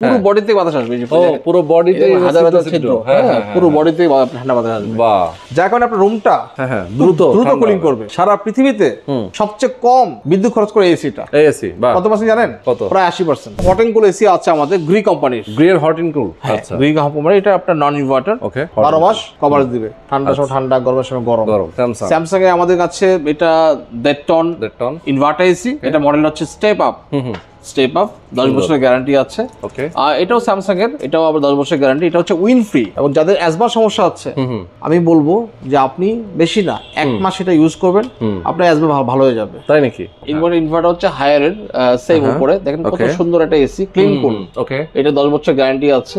পুরো বডিতে বাতাস আসবে, পুরো বডিতে হাজার হাজার ছিদ্র, পুরো বডিতে ঠান্ডা বাতাস আসবে। বাহ, যার কারণে আপনার রুমটা দ্রুত কুলিং করবে। সারা পৃথিবীতে সবচেয়ে কম বিদ্যুৎ খরচ করে এসিটা। এসি বাহ, কত পার্সেন্ট জানেন? কত? প্রায় 80%। হট এন্ড কুল এসি আছে আমাদের গ্রি কোম্পানির, গ্রিয়ের হট এন্ড কুল। আচ্ছা, গ্রি কোম্পানি, এটা আপনার নন ইনভার্টার, ওকে, 12 মাস কভারেজ দিবে, ঠান্ডার সময় ঠান্ডা, গরমের সময় গরম। স্যামসাং এ আমাদের কাছে এটা 1.5 টন ইনভার্টার এসি, এটা মডেল হচ্ছে স্টেপ আপ। স্টেপ আপ 10 বছরের গ্যারান্টি আছে। ওকে, আর এটাও স্যামসাং এর, এটাও আবার 10 বছরের গ্যারান্টি। এটা হচ্ছে উইন ফ্রি, এবং যাদের অ্যাজমা সমস্যা আছে আমি বলবো যে আপনি বেশি না 1 মাস এটা ইউজ করবেন, আপনার অ্যাজমা ভালো হয়ে যাবে। তাই নাকি? ইনভার্টার হচ্ছে হায়ার এর, সেম উপরে দেখেন কত সুন্দর একটা এসি, ক্লিন কুল। ওকে, এটা 10 বছর গ্যারান্টি আছে,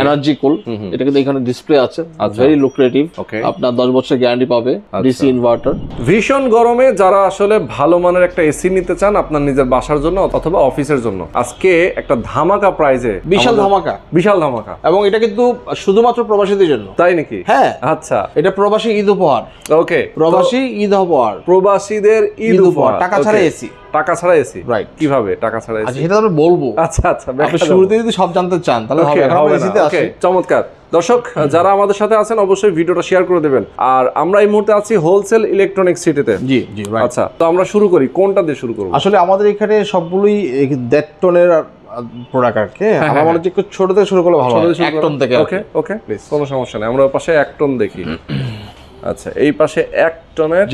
এনার্জি কুল। এটা কিন্তু এখানে ডিসপ্লে আছে, ভেরি লুক্রেটিভ। আপনার 10 বছর গ্যারান্টি পাবে, ডিসি ইনভার্টার। ভীষণ গরমে যারা আসলে ভালো মানের একটা এসি নিতে চান আপনার নিজের বাসার জন্য অথবা অফিসের জন্য, আজকে একটা ধামাকা প্রাইজে, বিশাল ধামাকা, বিশাল ধামাকা। এবং এটা কিন্তু শুধুমাত্র প্রবাসীদের জন্য। তাই নাকি? হ্যাঁ, আচ্ছা, এটা প্রবাসী ঈদ উপহার। ওকে, প্রবাসী ঈদ উপহার, প্রবাসীদের ঈদ উপহার। টাকা ছাড়া এসি। টাকা ছাড়া এসি, রাইট? কিভাবে টাকা ছাড়া এসি? আচ্ছা, সেটা আমি বলবো। আচ্ছা আচ্ছা, আপনি শুরুতে যদি সব জানতে চান তাহলে হবে। এখন আমরা এসিতে আসি। চমৎকার। দর্শক যারা আমাদের সাথে আছেন অবশ্যই ভিডিওটা শেয়ার করে দেবেন। আর আমরা এই মুহূর্তে আছি হোলসেল ইলেকট্রনিক্স সিটিতে। জি জি, রাইট। আচ্ছা, তো আমরা শুরু করি, কোনটা দিয়ে শুরু করব? আসলে আমাদের এখানে সবগুলোই 1.5 টনের প্রোডাক্ট আছে। আমরা বলি যে একটু ছোট থেকে শুরু করলে ভালো হয়, 1 টন থেকে। ওকে ওকে, কোনো সমস্যা নেই, আমরা পাশে 1 টন দেখি। আচ্ছা, এই পাশে 1 টনের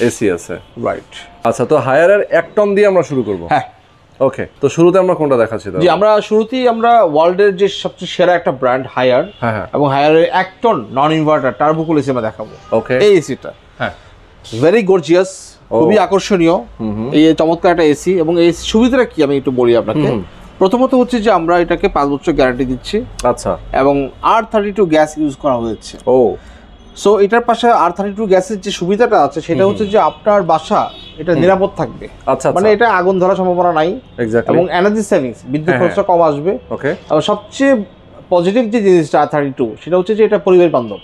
এসি আছে, রাইট? আচ্ছা, তো হায়ারের 1 টন দিয়ে আমরা শুরু করব। হ্যাঁ, ওকে। তো শুরুতে আমরা কোনটা দেখাচ্ছি? জি, আমরা শুরুতেই আমরা ওয়ার্ল্ডের যে সবচেয়ে সেরা একটা ব্র্যান্ড হায়ার, এবং হায়ারের 1 ton non inverter turbo cool AC আমরা দেখাবো। ওকে, এই এসিটা ভেরি গর্জিয়াস, খুবই আকর্ষণীয়, এই চমৎকার একটা এসি। এবং এই সুবিধাটা কি আমি একটু বলি আপনাকে। প্রথমত হচ্ছে যে আমরা এটাকে 5 বছর গ্যারান্টি দিচ্ছি। আচ্ছা, এবং R32 গ্যাস ইউজ করা হয়েছে। ও, সো এটার পাশে R32 গ্যাসের যে সুবিধাটা আছে সেটা হচ্ছে যে আপনার বাসা এটা নিরাপদ থাকবে। আচ্ছা, মানে এটা আগুন ধরার সম্ভাবনা নাই, এবং এনার্জি সেভিংস, বিদ্যুৎ খরচটা কম আসবে। ওকে, এবং সবচেয়ে পজিটিভ যে জিনিসটা R32 সেটা হচ্ছে যে এটা পরিবেশ বান্ধব,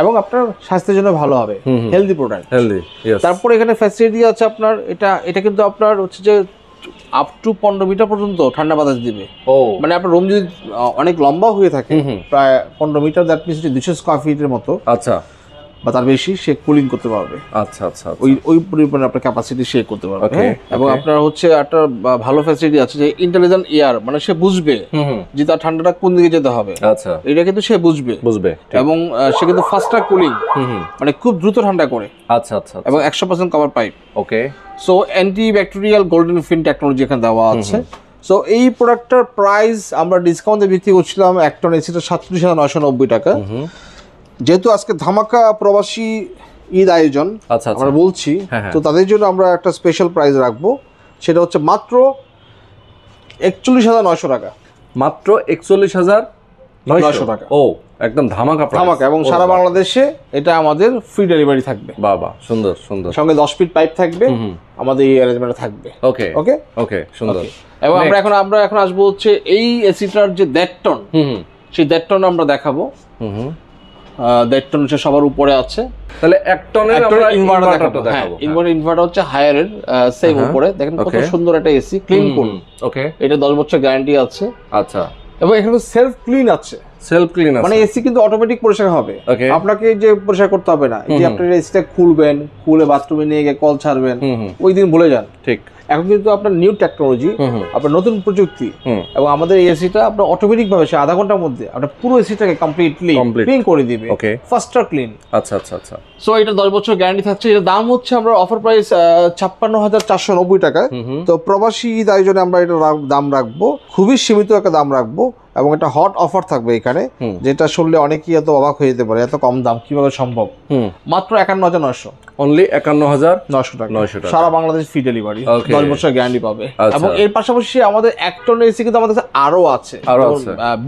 এবং আপনার স্বাস্থ্যের জন্য ভালো হবে, হেলদি প্রোডাক্ট, হেলদি। তারপর এখানে ফ্যাসিলিটি আছে আপনার, এটা কিন্তু আপনার হচ্ছে যে আপ টু 15 মিটার পর্যন্ত ঠান্ডা বাতাস দিবে। ও, মানে আপনার রুম যদি অনেক লম্বা হয়ে থাকে, প্রায় 15 মিটার, দ্যাট মিনস 200 স্কয়ার ফিটের মতো, আচ্ছা, বা তার বেশি, সে কুলিং করতে পারবে। আচ্ছা আচ্ছা, ওই পরিমাণে আপনার ক্যাপাসিটি সে করতে পারবে। এবং আপনার হচ্ছে একটা ভালো ফ্যাসিলিটি আছে যে ইন্টেলিজেন্ট এয়ার, মানে সে বুঝবে যে তার ঠান্ডাটা কোন দিকে যেতে হবে। আচ্ছা, এটা কিন্তু সে বুঝবে, এবং সে কিন্তু ফাস্টার কুলিং, মানে খুব দ্রুত ঠান্ডা করে। আচ্ছা আচ্ছা, এবং 100% কভার পাইপ। ওকে, সো অ্যান্টি ব্যাকটেরিয়াল গোল্ডেন ফিন টেকনোলজি এখানে দেওয়া আছে। সো এই প্রোডাক্টটার প্রাইস আমরা ডিসকাউন্টে বিক্রি করছিলাম 1 টন এসিটা 37,990 টাকা। যেহেতু আজকে ধামাকা প্রবাসী ঈদ আয়োজন আমরা বলছি, তো তাদের জন্য আমরা একটা স্পেশাল প্রাইস রাখবো, সেটা হচ্ছে মাত্র 41,900 টাকা। মাত্র 41,900 টাকা। ও, একদম ধামাকা, এবং সারা বাংলাদেশে এটা আমাদের ফ্রি ডেলিভারি থাকবে। বাবা, সুন্দর সুন্দর, সঙ্গে 10 ফিট পাইপ থাকবে, আমাদের এই অ্যারেঞ্জমেন্টে থাকবে। ওকে ওকে ওকে, সুন্দর। এবং আমরা এখন আসবো হচ্ছে এই এসিটার যে 1.5 টন, সেই 1.5 টন আমরা দেখাবো। 1.5 টন হচ্ছে সবার উপরে আছে। তাহলে 1 টনের আমরা ইনভার্টারটা দেখাবো। ইনভার্টার হচ্ছে হায়ারের, সেম উপরে দেখেন কত সুন্দর একটা এসি, ক্লিন কুল। ওকে, এটা 10 বছর গ্যারান্টি আছে। আচ্ছা, এবং এখানে সেলফ ক্লিন আছে, মানে এসি কিন্তু অটোমেটিক পরিষ্কার হবে, আপনাকে যে পরিষ্কার করতে হবে না। যে আপনি এসিটা খুলে বাথরুমে নিয়ে গিয়ে কল ছাড়বেন, ওই দিন ভুলে যান। ঠিক, এখন কিন্তু আপনার নিউ টেকনোলজি, আপনার নতুন প্রযুক্তি, এবং আমাদের এই এসিটা আপনার অটোমেটিক ভাবে সে আধা ঘন্টার মধ্যে আপনার পুরো এসিটাকে কমপ্লিটলি ক্লিন করে দিবে। ওকে, ফাস্টার ক্লিন। আচ্ছা আচ্ছা আচ্ছা, সো এটা 10 বছর গ্যারান্টি থাকছে। এর দাম হচ্ছে আমরা অফার প্রাইস 56,490 টাকা। তো প্রবাসী ঈদ আয়োজনে আমরা এটা দাম রাখবো, খুবই সীমিত একটা দাম রাখবো, এবং এটা হট অফার থাকবে এখানে, যেটা শুনলে অনেকেই এত অবাক হয়ে যেতে পারে, এত কম দাম কিভাবে সম্ভব। মাত্র 51,900, অনলি 51,900 টাকা, সারা বাংলাদেশ ফ্রি ডেলিভারি, 10 বছর গ্যারান্টি পাবে। এবং এর পাশাপাশি আমাদের 1 টন এসি কিন্তু আমাদের কাছে আরো আছে,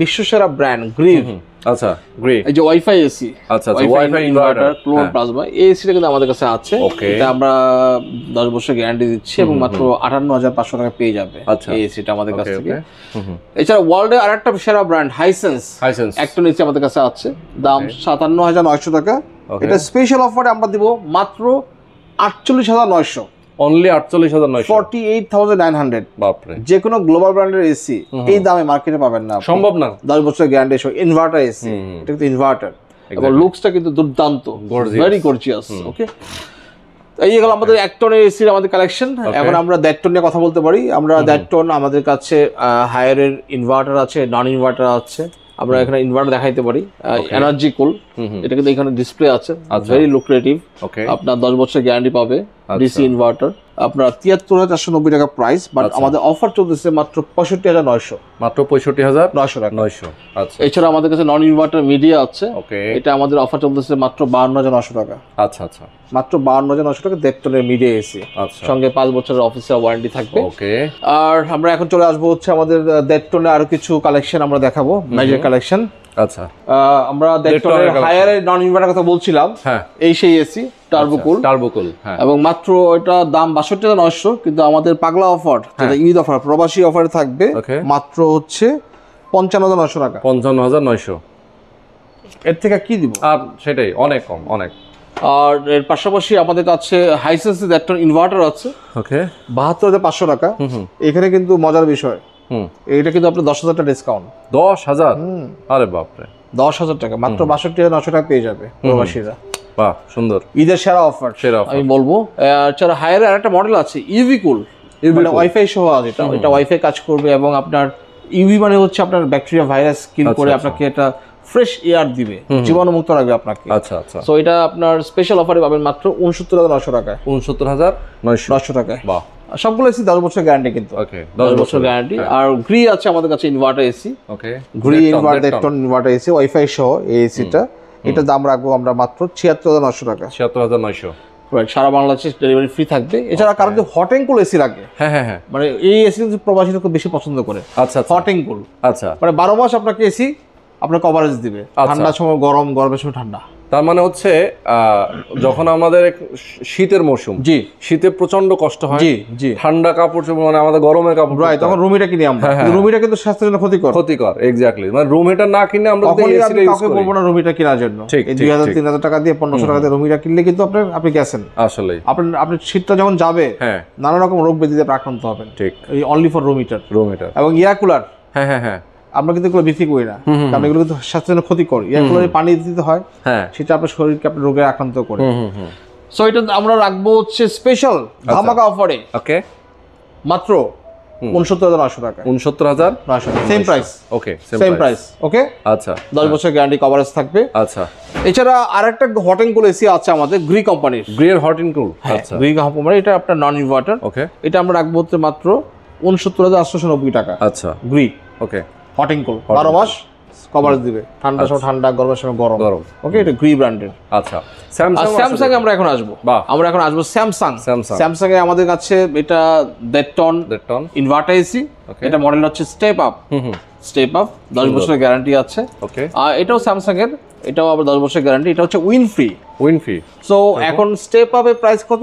বিশ্বসেরা ব্র্যান্ড গ্রিভ। আচ্ছা, গ্রেট, এই যে ওয়াইফাই এসি, আচ্ছা ওয়াইফাই ইনভার্টার, ক্লোন প্লাজমা, এই এসিটা কিন্তু আমাদের কাছে আছে। এটা আমরা 10 বছর গ্যারান্টি দিচ্ছি, এবং মাত্র 58,500 টাকা পেয়ে যাবে এই এসিটা আমাদের কাছ থেকে। এছাড়া ওয়ার্ল্ডে আরেকটা সেরা ব্র্যান্ড হাইসেন্স 1 টন এসি আমাদের কাছে আছে, দাম 57,900 টাকা। এটা স্পেশাল অফারে আমরা দিব মাত্র 48,900। অনলি 48900 48900 বাপরে যে কোনো গ্লোবাল ব্র্যান্ডের এসি এই দামে মার্কেটে পাবেন না, সম্ভব না। 10 বছরের গ্যারান্টি সহ ইনভার্টার এসি, এটা কিন্তু ইনভার্টার এবং লুকসটা কিন্তু দুর্দান্ত, ভেরি গর্জিয়াস। ওকে, এই গেল আমাদের 1 টনের এসির আমাদের কালেকশন। এখন আমরা 1.5 টন নিয়ে কথা বলতে পারি। আমরা 1.5 টন আমাদের কাছে হায়ারের ইনভার্টার আছে, নন ইনভার্টার আছে। আমরা এখানে ইনভার্টার দেখাইতে পারি, এনার্জি কুল, এটা কিন্তু এখানে ডিসপ্লে আছে, ভেরি লুক্রেটিভ। আপনার 10 বছরের গ্যারান্টি পাবে, ডিসি ইনভার্টার। আপনার 73,490 টাকা প্রাইস, বাট আমাদের অফার চলতেছে মাত্র 65,900, মাত্র 65,900 টাকা। 900। আচ্ছা, এছাড়া আমাদের কাছে নন ইনভার্টার মিডিয়া আছে, ওকে, এটা আমাদের অফার চলতেছে মাত্র 52,900 টাকা। আচ্ছা আচ্ছা, মাত্র 52,900 টাকা 1.5 টনের মিডিয়া এসি, আচ্ছা, সঙ্গে 5 বছরের অফিসিয়াল ওয়ারেন্টি থাকবে। ওকে, আর আমরা এখন চলে আসবো হচ্ছে আমাদের 1.5 টনের আরো কিছু কালেকশন আমরা দেখাবো, মেজর কালেকশন। আচ্ছা, আমরা 1.5 টনের হায়ারের নন ইনভার্টার কথা বলছিলাম, হ্যাঁ, এই সেই এসি টার্বোকুল, হ্যাঁ, এবং মাত্র এটা দাম 62,900, কিন্তু আমাদের পাগলা অফার, যেটা ঈদ অফার, প্রবাসী অফারে থাকবে মাত্র হচ্ছে 55,900 টাকা। 55,900, এর থেকে কি দিব? আর সেটাই অনেক কম, অনেক। আর এর পাশাপাশি আমাদের কাছে হাইসেন্সের 1 টন ইনভার্টার আছে, ওকে, 72,500 টাকা। এখানে কিন্তু মজার বিষয়, এইটা কিন্তু আপনার 10,000 টাকা ডিসকাউন্ট। 10,000? আরে বাপরে, 10,000 টাকা, মাত্র 62,900 টাকা পেয়ে যাবে প্রবাসীরা। বাহ, সুন্দর, ঈদের সেরা অফার আমি বলবো। এছাড়া হায়ারের আরেকটা মডেল আছে ইভি কুল, মানে ওয়াইফাই সহ আছে, এটা ওয়াইফাই কাজ করবে, এবং আপনার ইভি মানে হচ্ছে আপনার ব্যাকটেরিয়া ভাইরাস কিল করে আপনাকে এটা ফ্রেশ এয়ার দিবে, জীবাণুমুক্ত রাখবে আপনাকে। আচ্ছা আচ্ছা, সো এটা আপনার স্পেশাল অফারে পাবেন মাত্র 69,900 টাকা। 69,900 টাকায়। বাহ, সবগুলো এসি 10 বছর গ্যারান্টি কিন্তু। ওকে, 10 বছর গ্যারান্টি। আর গ্রি আছে আমাদের কাছে inverter AC, okay, Gree inverter 1 ton inverter AC wifi সহ এই এসিটা, এটা দাম রাখবো আমরা মাত্র 76,900 টাকা। 76,900, সারা বাংলাদেশে ডেলিভারি ফ্রি থাকবে। এছাড়া কারণ যদি হট এন্ড কুল এসি লাগে, হ্যাঁ হ্যাঁ হ্যাঁ, মানে এই এসি কিন্তু প্রবাসীরা খুব বেশি পছন্দ করে। আচ্ছা, হট এন্ড কুল, আচ্ছা, মানে 12 মাস আপনাকে এসি আপনার কভারেজ দিবে, ঠান্ডার সময় গরম, গরমের সময় ঠান্ডা। তার মানে হচ্ছে যখন আমাদের শীতের মৌসুম, জি, শীতে প্রচন্ড কষ্ট হয়, জি জি, ঠান্ডা কাপড় মানে আমাদের গরমের কাপড়, রাইট, তখন রুম হিটার কিনি আমরা। রুম হিটার কিন্তু স্বাস্থ্যের জন্য ক্ষতিকর, এক্স্যাক্টলি। মানে রুম হিটার না কিনে আমরা এসিটা ইউজ করি, বলবো না রুম হিটার কেনার জন্য। এই 2,000-3,000 টাকা দিয়ে 1,500 টাকা দিয়ে রুম হিটার কিনলে কিন্তু আপনি গেছেন আসলে। আপনি শীতটা যখন যাবে, হ্যাঁ, নানা রকম রোগ ব্যাধিতে আক্রান্ত হবেন। ঠিক, এই অনলি ফর রুম হিটার এবং এয়ার কুলার। হ্যাঁ হ্যাঁ হ্যাঁ, আমরা কিন্তু এগুলো বিক্রি করি না, কারণ এগুলো কিন্তু স্বাস্থ্যের জন্য ক্ষতিকর। এয়ার কুলারে পানি দিতে হয়, হ্যাঁ, সেটা আপনার শরীরকে আপনার রোগে আক্রান্ত করে। সো এটা আমরা রাখবো হচ্ছে স্পেশাল ধামাকা অফারে, ওকে, মাত্র 69,900 টাকা। 69,900, সেম প্রাইস, ওকে, সেম প্রাইস, ওকে। আচ্ছা, 10 বছর গ্যারান্টি কভারেজ থাকবে। আচ্ছা, এছাড়া আরেকটা হট এন্ড কুল এসি আছে আমাদের গ্রি কোম্পানির, গ্রিয়ের হট এন্ড কুল। আচ্ছা, গ্রি কোম্পানি, এটা আপনার নন ইনভার্টার, ওকে। এটা আমরা রাখবো হচ্ছে মাত্র 69,890 টাকা। আচ্ছা, Gree, okay, hot and cool, 12 মাস কভারেজ দিবে, ঠান্ডার সময় ঠান্ডা, গরমের সময় গরম, ওকে। এটা গ্রি ব্র্যান্ডের। আচ্ছা, স্যামসাং আমরা এখন আসবো, আমরা এখন আসবো স্যামসাং এ আমাদের কাছে এটা 1.5 টন ইনভার্টার এসি, এটা মডেল হচ্ছে স্টেপ আপ, 10 বছরের গ্যারান্টি আছে, ওকে। আর এটাও স্যামসাং এর, এটাও আবার 10 বছরের গ্যারান্টি। এটা হচ্ছে উইন ফ্রি। সো এখন স্টেপ আপের প্রাইস কত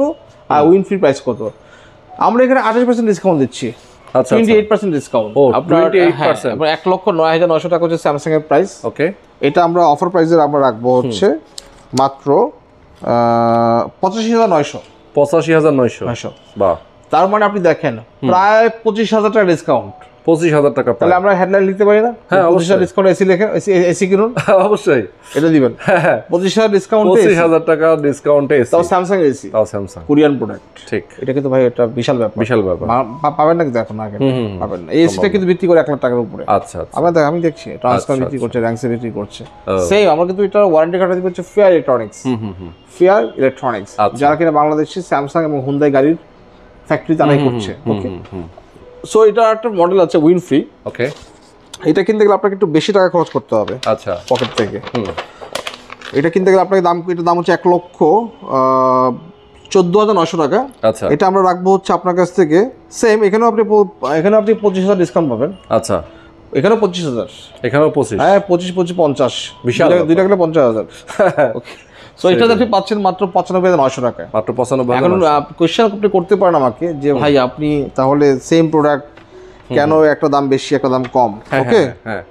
আর উইন ফ্রি প্রাইস কত? আমরা এখানে 28% ডিসকাউন্ট দিচ্ছি, 28% ডিসকাউন্ট। আপনার 1,09,900 টাকা হচ্ছে স্যামসাং এর প্রাইস, ওকে। এটা আমরা অফার প্রাইসে আমরা রাখবো হচ্ছে মাত্র 85,900। 85,900, বাহ। তার মানে আপনি দেখেন প্রায় 25,000 টাকা ডিসকাউন্ট। 25,000 টাকা, তাহলে আমরা হেডলাইন লিখতে পারি না? হ্যাঁ, 25,000 ডিসকাউন্ট এসি লেখেন, এসি কিনুন, অবশ্যই এটা দিবেন। 25,000 ডিসকাউন্ট, 25,000 টাকা ডিসকাউন্টে এসি, তাও স্যামসাং এসি, তাও স্যামসাং কোরিয়ান প্রোডাক্ট। ঠিক, এটা কিন্তু ভাই এটা বিশাল ব্যাপার, পাবেন না কিন্তু এখন, আগে পাবেন না। এই এসিটা কিন্তু বিক্রি করে 1 লাখ টাকার উপরে। আচ্ছা, আমি দেখছি ট্রান্সফার বিক্রি করছে, র্যাঙ্কসে বিক্রি করছে, সেম। আমরা কিন্তু এটা ওয়ারেন্টি কার্ড দিচ্ছি ফেয়ার ইলেকট্রনিক্স, যারা কিনা বাংলাদেশে স্যামসাং এবং হুন্ডাই গাড়ির ফ্যাক্টরি তারাই করছে, ওকে। সো এটা একটা মডেল আছে উইন ফ্রি, ওকে। এটা কিনতে গেলে আপনাকে একটু বেশি টাকা খরচ করতে হবে, আচ্ছা, পকেট থেকে। এটা কিনতে গেলে আপনাকে এটার দাম হচ্ছে 1,14,900 টাকা। আচ্ছা, এটা আমরা রাখবো হচ্ছে আপনার কাছ থেকে সেম। এখানেও আপনি 25,000 ডিসকাউন্ট পাবেন। আচ্ছা, এখানেও 25,000, এখানেও 25, হ্যাঁ, 25, 50, বিশাল, 2 টাকা 50,000, ওকে। সো এটা আপনি পাচ্ছেন মাত্র 95,900 টাকায়, মাত্র 95,000। এখন কোয়েশ্চেন আপনি করতে পারেন আমাকে যে ভাই আপনি তাহলে সেম প্রোডাক্ট কেন একটা দাম বেশি একটা দাম কম, ওকে,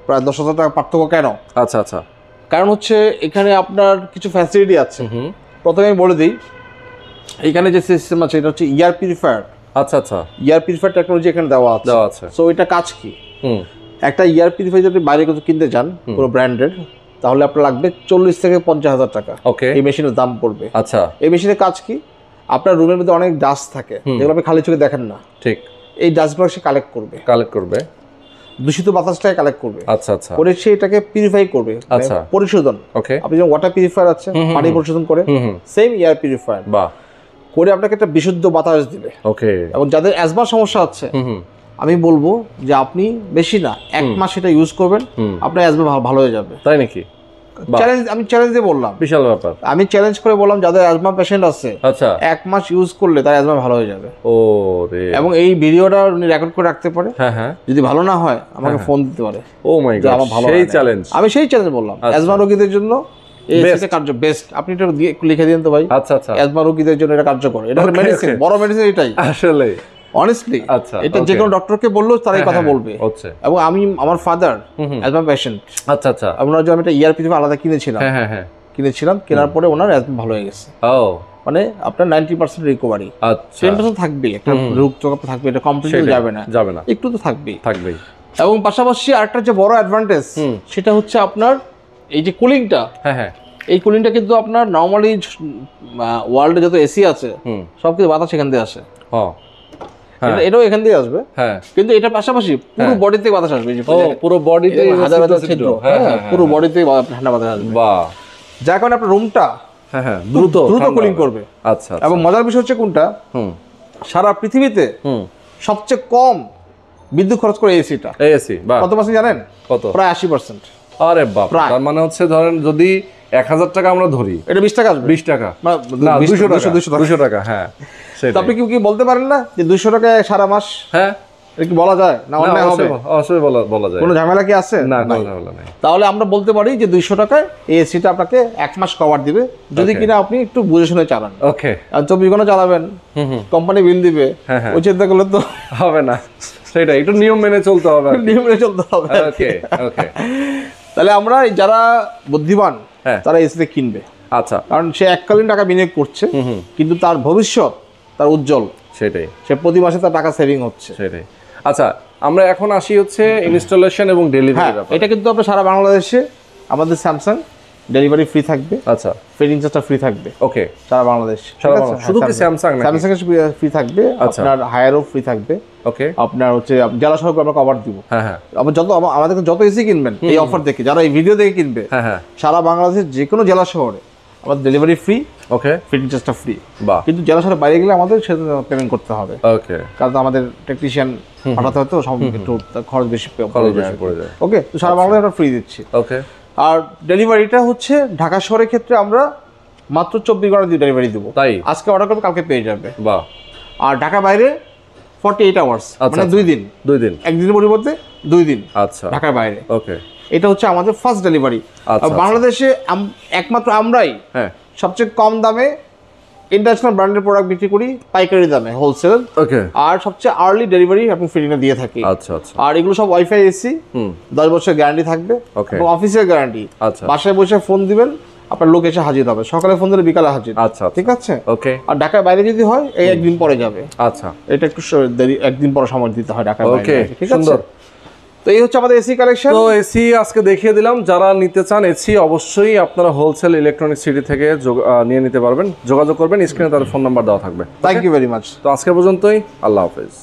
প্রায় 10,000 টাকা পার্থক্য কেন? আচ্ছা আচ্ছা, কারণ হচ্ছে এখানে আপনার কিছু ফ্যাসিলিটি আছে। প্রথমে আমি বলে দিই, এখানে যে সিস্টেম আছে এটা হচ্ছে ইয়ার পিউরিফায়ার। আচ্ছা আচ্ছা, ইয়ার পিউরিফায়ার টেকনোলজি এখানে দেওয়া আছে। সো এটা কাজ কি, একটা ইয়ার পিউরিফায়ার যদি বাইরে কোথাও কিনতে যান পুরো ব্র্যান্ডের, তাহলে আপনার লাগবে 40 থেকে 50,000 টাকা। ওকে, এই মেশিনের দাম পড়বে। আচ্ছা, এই মেশিনের কাজ কি, আপনার রুমের মধ্যে অনেক ডাস্ট থাকে যেগুলো আপনি খালি চোখে দেখেন না, ঠিক, এই ডাস্টগুলো সে কালেক্ট করবে, দূষিত বাতাসটাকে কালেক্ট করবে। আচ্ছা আচ্ছা, করে সে এটাকে পিউরিফাই করবে, আচ্ছা, পরিশোধন। ওকে, আপনি যেমন ওয়াটার পিউরিফায়ার আছে পানি পরিশোধন করে, সেম ইয়ার পিউরিফায়ার বাহ করে আপনাকে একটা বিশুদ্ধ বাতাস দিবে। ওকে, এবং যাদের অ্যাজমার সমস্যা আছে আমি বলবো যে আপনি বেশি না 1 মাস এটা ইউজ করবেন, আপনার অ্যাজমা ভালো হয়ে যাবে। তাই নাকি? আমি চ্যালেঞ্জ দিয়ে বললাম, বিশাল ব্যাপার। আমি চ্যালেঞ্জ করে বললাম যাদের অ্যাজমা পেশেন্ট আছে, আচ্ছা, 1 মাস ইউজ করলে তার অ্যাজমা ভালো হয়ে যাবে। ও রে, এবং এই ভিডিওটা উনি রেকর্ড করে রাখতে পারে। হ্যাঁ হ্যাঁ, যদি ভালো না হয় আমাকে ফোন দিতে পারে। ও মাই গড, সেই চ্যালেঞ্জ, আমি সেই চ্যালেঞ্জ বললাম অ্যাজমা রোগীদের জন্য এটা কার্য বেস্ট। আপনি এটা একটু লিখে দিন তো ভাই। আচ্ছা আচ্ছা, অ্যাজমা রোগীদের জন্য এটা কার্যকর, এটা মেডিসিন, বড় মেডিসিন এটাই আসলে অনেস্টলি। আচ্ছা, এটা যে কোনো ডক্টরকে বললেও তারাই কথা বলবে। আচ্ছা, এবং আমার ফাদার অ্যাজমা পেশেন্ট। আচ্ছা আচ্ছা, ওনার জন্য আমি একটা ইয়ার পিউরিফায়ার আলাদা কিনেছিলাম। হ্যাঁ হ্যাঁ, কিনেছিলাম, কেনার পরে ওনার অ্যাজমা ভালো হয়ে গেছে। ও, মানে আপনার 90% রিকভারি, 10% থাকবে, একটা রোগ চোখে থাকবে, এটা কমপ্লিটলি যাবে না, একটু তো থাকবেই। এবং পাশাপাশি আরেকটা যে বড় অ্যাডভান্টেজ সেটা হচ্ছে আপনার এই যে কুলিংটা। হ্যাঁ হ্যাঁ, এই কুলিংটা কিন্তু আপনার নরমালি ওয়ার্ল্ডে যত এসি আছে সব কিছু বাতাস এখান দিয়ে আসে। এটাও এখান দিয়ে আসবে, কিন্তু এটা পাশাপাশি পুরো বডিতে বাতাস আসবে। পুরো বডিতে হাজার হাজার ছিদ্র, পুরো বডিতে ঠান্ডা বাতাস আসবে, যার কারণে আপনার রুমটা দ্রুত কুলিং করবে। আচ্ছা, এবং মজার বিষয় হচ্ছে কোনটা, সারা পৃথিবীতে সবচেয়ে কম বিদ্যুৎ খরচ করে এসিটা। এসি কত পার্সেন্ট জানেন? কত? প্রায় 80%। আরে বাপ, তার মানে হচ্ছে ধরেন যদি 1000 টাকা আমরা ধরি, এটা 20 টাকা আসবে। 20 টাকা না, 200 টাকা। হ্যাঁ, সেটা আপনি কি বলতে পারেন না যে 200 টাকায় সারা মাস? হ্যাঁ, এটা কি বলা যায় না? অন্যায় হবে? অবশ্যই বলা যায়। কোনো ঝামেলা কি আছে? না, কোনো ঝামেলা নাই। তাহলে আমরা বলতে পারি যে 200 টাকায় এই এসিটা আপনাকে 1 মাস কভার দিবে, যদি কিনা আপনি একটু বুঝে শুনে চালান। ওকে, আর 24 ঘন্টা চালাবেন, কোম্পানি বিল দিবে, ওই চিন্তা করলে তো হবে না। সেটা একটু নিয়ম মেনে চলতে হবে, নিয়ম মেনে চলতে হবে। ওকে ওকে, তাহলে আমরা যারা বুদ্ধিমান তারা এসিতে কিনবে। আচ্ছা, কারণ সে এককালীন টাকা বিনিয়োগ করছে, কিন্তু তার ভবিষ্যৎ তার উজ্জ্বল। সেটাই, সে প্রতি মাসে তার টাকা সেভিং হচ্ছে। সেটাই। আচ্ছা, আমরা এখন আসি হচ্ছে ইনস্টলেশন এবং ডেলিভারি ব্যাপার। এটা কিন্তু আপনার সারা বাংলাদেশে আমাদের স্যামসাং ডেলিভারি ফ্রি থাকবে। আচ্ছা, ফিটিং চার্জটা ফ্রি থাকবে। ওকে, সারা বাংলাদেশ, শুধু কি স্যামসাং না, স্যামসাং এর ফ্রি থাকবে, আপনার হায়ারও ফ্রি থাকবে। ওকে, আপনার হচ্ছে জেলা শহর আমরা কভার দিব। হ্যাঁ হ্যাঁ, আবার আমাদের যত এসি কিনবেন এই অফার দেখে, যারা এই ভিডিও দেখে কিনবে, সারা বাংলাদেশের যে কোনো জেলা শহরে আমাদের ডেলিভারি ফ্রি। ওকে, ফিটিং চার্জটা ফ্রি। কিন্তু জেলা শহরে বাইরে গেলে আমাদের সেটা পেমেন্ট করতে হবে। ওকে, কারণ আমাদের টেকনিশিয়ান পাঠাতে হয়, তো সব একটু খরচ বেশি পড়ে যায়। ওকে, তো সারা বাংলাদেশে আমরা ফ্রি দিচ্ছি। ওকে, আর ডেলিভারিটা হচ্ছে ঢাকা শহরের ক্ষেত্রে আমরা মাত্র 24 ঘন্টা দিয়ে ডেলিভারি দেবো। তাই আজকে অর্ডার করবে, কালকে পেয়ে যাবে। বাহ। আর ঢাকা বাইরে 48 আওয়ার্স, মানে 2 দিন, একদিনের পরিবর্তে 2 দিন। আচ্ছা, ঢাকার বাইরে। ওকে, এটা হচ্ছে আমাদের ফার্স্ট ডেলিভারি। বাংলাদেশে একমাত্র আমরাই সবচেয়ে কম দামে ইন্টারন্যাশনাল ব্র্যান্ডের প্রোডাক্ট বিক্রি করি, পাইকারি দামে, হোলসেল। ওকে, আর সবচেয়ে আর্লি ডেলিভারি আপনি ফ্রিতে দিয়ে থাকি। আচ্ছা আচ্ছা, আর এগুলো সব ওয়াইফাই এসি, 10 বছরের গ্যারান্টি থাকবে, এবং অফিসের গ্যারান্টি। আচ্ছা, বাসায় বসে ফোন দিবেন, আপনার লোক এসে হাজির হবে, সকালে ফোন দিলে বিকালে হাজির। আচ্ছা, ঠিক আছে। ওকে, আর ঢাকার বাইরে যদি হয় এই একদিন পরে যাবে। আচ্ছা, এটা একটু দেরি, একদিন পরে সময় দিতে হয় ঢাকার বাইরে। ওকে, ঠিক আছে। তো এই হচ্ছে আমাদের এসি কালেকশন। তো এসি আজকে দেখিয়ে দিলাম, যারা নিতে চান এসি অবশ্যই আপনারা হোলসেল ইলেকট্রনিক সিটি থেকে নিয়ে নিতে পারবেন, যোগাযোগ করবেন, স্ক্রিনে তাদের ফোন নাম্বার দেওয়া থাকবে। Thank you very much. তো আজকে পর্যন্তই, আল্লাহ হাফেজ।